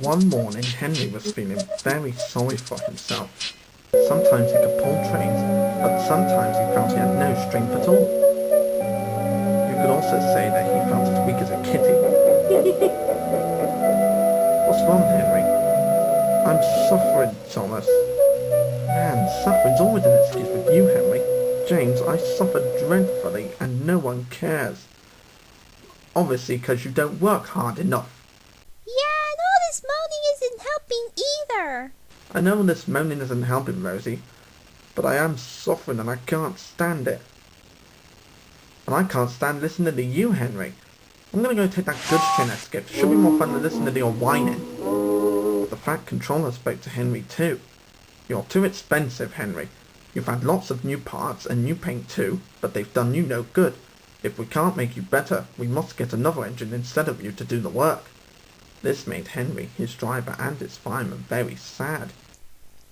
One morning, Henry was feeling very sorry for himself. Sometimes he could pull trains, but sometimes he felt he had no strength at all. You could also say that he felt as weak as a kitty. What's wrong, Henry? I'm suffering, Thomas. Man, suffering's always an excuse with you, Henry. James, I suffer dreadfully and no one cares. Obviously, because you don't work hard enough. Yeah, and all this moaning isn't helping either. I know this moaning isn't helping, Rosie, but I am suffering and I can't stand it. And I can't stand listening to you, Henry. I'm going to go take that goods train I skipped. Should be more fun than listening to your whining. But the Fat Controller spoke to Henry too. You're too expensive, Henry. You've had lots of new parts and new paint too, but they've done you no good. If we can't make you better, we must get another engine instead of you to do the work. This made Henry, his driver and his fireman very sad.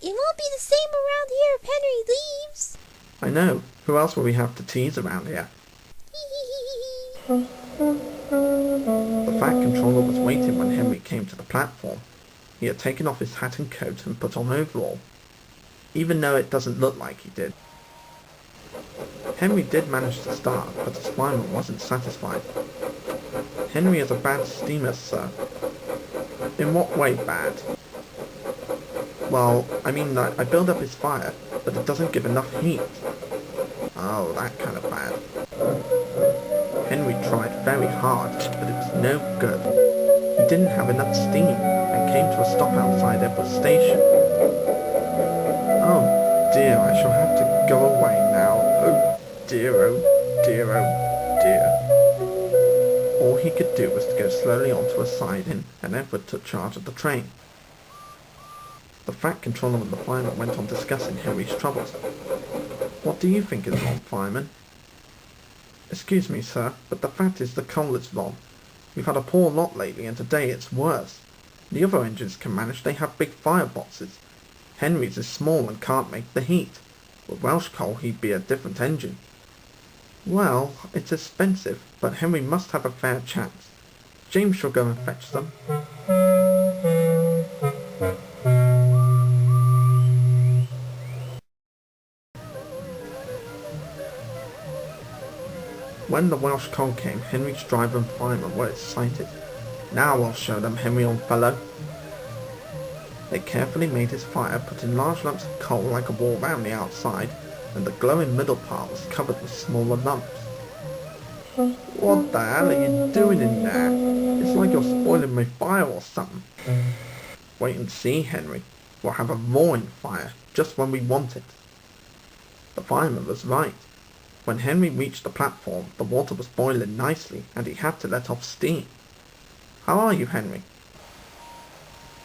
It won't be the same around here if Henry leaves. I know. Who else will we have to tease around here? The Fat Controller was waiting when Henry came to the platform. He had taken off his hat and coat and put on overall, even though it doesn't look like he did. Henry did manage to start, but his fireman wasn't satisfied. Henry is a bad steamer, sir. In what way bad? Well, I mean that I build up his fire, but it doesn't give enough heat. Oh, that kind of bad. Henry tried very hard, but it was no good. He didn't have enough steam, and came to a stop outside Edward Station. Oh dear, I shall have to go away now. Oh dear, oh dear, oh dear. All he could do was to go slowly onto a siding, and Edward took charge of the train. The Fat Controller and the fireman went on discussing Henry's troubles. What do you think is wrong, fireman? Excuse me, sir, but the fact is the coal is wrong. We've had a poor lot lately, and today it's worse. The other engines can manage, they have big fireboxes. Henry's is small and can't make the heat. With Welsh coal, he'd be a different engine. Well, it's expensive, but Henry must have a fair chance. James shall go and fetch them. When the Welsh coal came, Henry's driver and fireman were excited. Now I'll show them, Henry, old fellow. They carefully made his fire, putting large lumps of coal like a wall round the outside, and the glowing middle part was covered with smaller lumps. What the hell are you doing in there? It's like you're spoiling my fire or something. Wait and see, Henry. We'll have a roaring fire, just when we want it. The fireman was right. When Henry reached the platform, the water was boiling nicely, and he had to let off steam. How are you, Henry?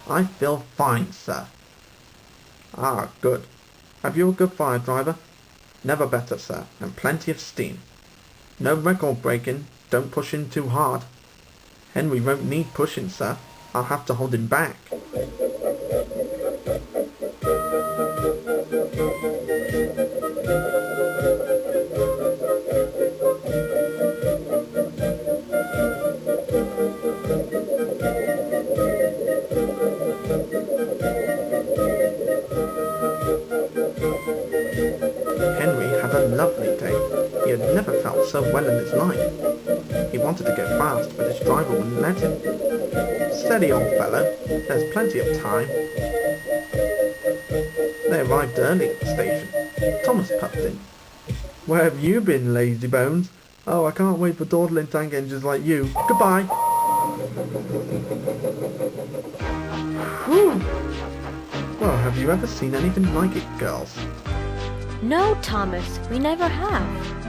I feel fine, sir. Ah, good. Have you a good fire, driver? Never better, sir, and plenty of steam. No record breaking, don't push in too hard. Henry won't need pushing, sir. I'll have to hold him back. Henry had a lovely day. He had never felt so well in his life. He wanted to go fast, but his driver wouldn't let him. Steady, old fellow. There's plenty of time. They arrived early at the station. Thomas puffed in. Where have you been, lazy bones? Oh, I can't wait for dawdling tank engines like you. Goodbye. Whew. Well, have you ever seen anything like it, girls? No, Thomas, we never have.